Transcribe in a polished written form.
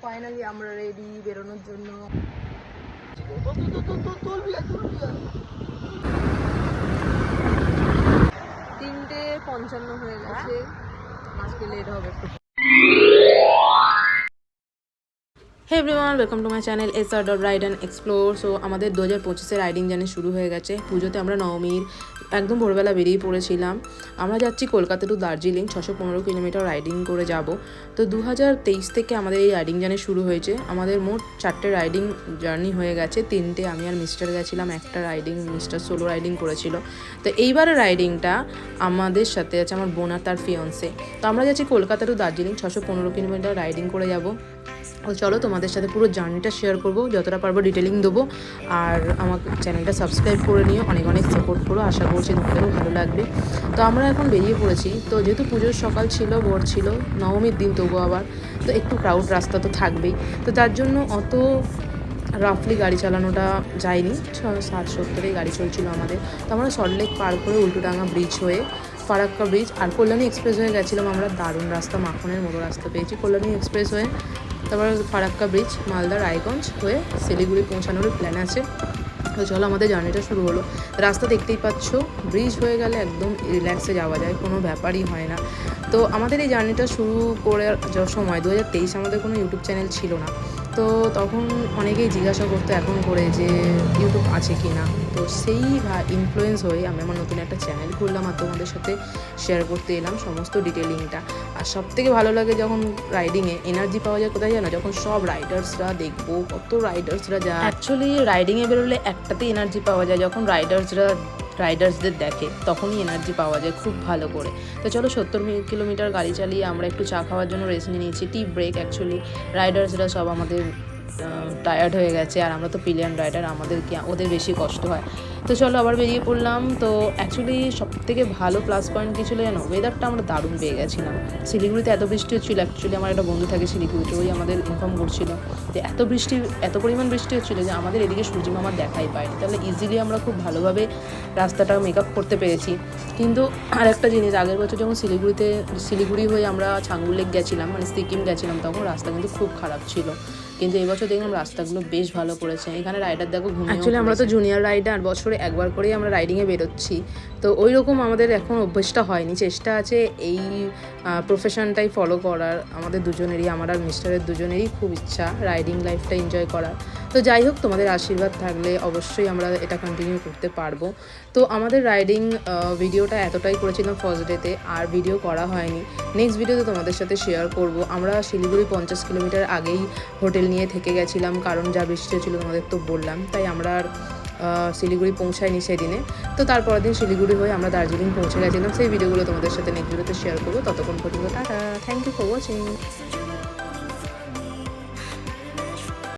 Finally আমরা ready বেরোনোর জন্য। 3:55 হয়ে গেছে, আজকে লেট হবে। Hey everyone, welcome to my channel SR.Ride and Explore। So আমাদের 2025 রাইডিং জার্নি শুরু হয়ে গেছে। পুজোতে আমরা নবমীর একদম ভোরবেলা বেরিয়ে পড়েছিলাম। আমরা যাচ্ছি Kolkata to Darjeeling, 615 kilometre riding করে যাব। তো 2023 থেকে আমাদের এই রাইডিং জার্নি শুরু হয়েছে। আমাদের মোট 4টে রাইডিং জার্নি হয়ে গেছে। 3টে আমি আর মিস্টার গেছিলাম, একটা রাইডিং মিস্টার সোলো রাইডিং করেছিল। তো এইবারের রাইডিংটা আমাদের সাথে আছে আমার বোন আর তার ফিয়ন্সে। তো আমরা যাচ্ছি Kolkata to Darjeeling, 615 kilometre riding করে যাব। চলো তোমাদের সাথে পুরো জার্নিটা শেয়ার করবো, যতটা পারবো ডিটেলিং দেবো। আর আমার চ্যানেলটা সাবস্ক্রাইব করে নিও, অনেক অনেক সাপোর্ট করো, আশা করছি তোমাদেরও ভালো লাগবে। তো আমরা এখন বেরিয়ে পড়েছি। তো যেহেতু পুজোর সকাল ছিল, ভোর ছিল, নবমীর দিন, তবুও আবার তো একটু ক্রাউড রাস্তা তো থাকবেই। তো তার জন্য অত রাফলি গাড়ি চালানোটা যায়নি, 60-70 গাড়ি চলছিল আমাদের। তো আমরা সল্টলেক পার করে উল্টোডাঙ্গা ব্রিজ হয়ে ফারাক্কা ব্রিজ আর কল্যাণী এক্সপ্রেস হয়ে গেছিলাম। আমরা দারুণ রাস্তা, মাখনের মতো রাস্তা পেয়েছি। কল্যাণী এক্সপ্রেস হয়ে তারপর ফারাক্কা ব্রিজ, মালদা, রায়গঞ্জ হয়ে শিলিগুড়ি পৌঁছানোর প্ল্যান আছে। তো চলো আমাদের জার্নিটা শুরু হলো। রাস্তা দেখতেই পাচ্ছ, ব্রিজ হয়ে গেলে একদম রিল্যাক্সে যাওয়া যায়, কোনো ব্যাপারই হয় না। তো আমাদের এই জার্নিটা শুরু করে যাওয়ার সময় 2023 আমাদের কোনো ইউটিউব চ্যানেল ছিল না। তো তখন অনেকেই জিজ্ঞাসা করতো এখন করে যে ইউটিউব আছে কি না। তো সেই ইনফ্লুয়েন্স হয়ে আমি আমার নতুন একটা চ্যানেল খুললাম আর তোমাদের সাথে শেয়ার করতে এলাম সমস্ত ডিটেলিংটা। আর সবথেকে ভালো লাগে যখন রাইডিংয়ে এনার্জি পাওয়া যায় কোথায় জানো, যখন সব রাইডার্সরা দেখবো, কত রাইডার্সরা যায়। অ্যাকচুয়ালি রাইডিংয়ে বেরোলে একটাতে এনার্জি পাওয়া যায়, যখন রাইডার্সদের দেখে তখনই এনার্জি পাওয়া যায় খুব ভালো করে। তো চলো 70 কিলোমিটার গাড়ি চালিয়ে আমরা একটু চা খাওয়ার জন্য রেস্ট নিয়ে নিয়েছি, টি ব্রেক। অ্যাকচুয়ালি রাইডার্সরা সব আমাদের টায়ার্ড হয়ে গেছে, আর আমরা তো পিলিয়ন রাইডার, ওদের বেশি কষ্ট হয়। তো চলো আবার বেরিয়ে পড়লাম। তো অ্যাকচুয়ালি সবথেকে ভালো প্লাস পয়েন্ট কী ছিল জানো, ওয়েদারটা আমরা দারুণ পেয়ে গেছিলাম। শিলিগুড়িতে এত বৃষ্টি হচ্ছিলো, অ্যাকচুয়ালি আমার একটা বন্ধু থাকে শিলিগুড়িতে, ওই আমাদের ইনফর্ম করছিল যে এত পরিমাণ বৃষ্টি হচ্ছিলো যে আমাদের এদিকে সূর্যমামা দেখাই পায়নি। তাহলে ইজিলি আমরা খুব ভালোভাবে রাস্তাটা মেকআপ করতে পেরেছি। কিন্তু আরেকটা জিনিস, আগের বছর যখন শিলিগুড়ি হয়ে আমরা ছাঙ্গুর লেক গেছিলাম, মানে সিকিম গেছিলাম, তখন রাস্তা কিন্তু খুব খারাপ ছিল। কিন্তু এবছর দেখলাম রাস্তাগুলো বেশ ভালো করেছে। এখানে রাইডার দেখো ঘুমিয়ে, অ্যাকচুয়ালি আমরা তো জুনিয়র রাইডার, বছরে একবার করেই আমরা রাইডিংয়ে বেরোচ্ছি। তো ওই রকম আমাদের এখন অভ্যেসটা হয়নি, চেষ্টা আছে এই প্রফেশনটাই ফলো করার। আমাদের দুজনেরই, আমার আর মিস্টারের দুজনেরই খুব ইচ্ছা রাইডিং লাইফটা এনজয় করার। তো যাই হোক, তোমাদের আশীর্বাদ থাকলে অবশ্যই আমরা এটা কন্টিনিউ করতে পারবো। তো আমাদের রাইডিং ভিডিওটা এতটাই করেছিলাম ফার্স্ট ডেতে, আর ভিডিও করা হয়নি। নেক্সট ভিডিওতে তোমাদের সাথে শেয়ার করব। আমরা শিলিগুড়ি 50 কিলোমিটার আগেই হোটেল নিয়ে থেকে গেছিলাম, কারণ যা বৃষ্টি হচ্ছিলো তোমাদের তো বললাম, তাই আমরা আর শিলিগুড়ি পৌঁছাইনি সেদিনে। তো তারপরের দিন শিলিগুড়ি হয়ে আমরা দার্জিলিং পৌঁছে গেছিলাম। সেই ভিডিওগুলো তোমাদের সাথে নেক্সট ভিডিওতে শেয়ার করবো। ততক্ষণ পর্যন্ত tata, thank you for watching.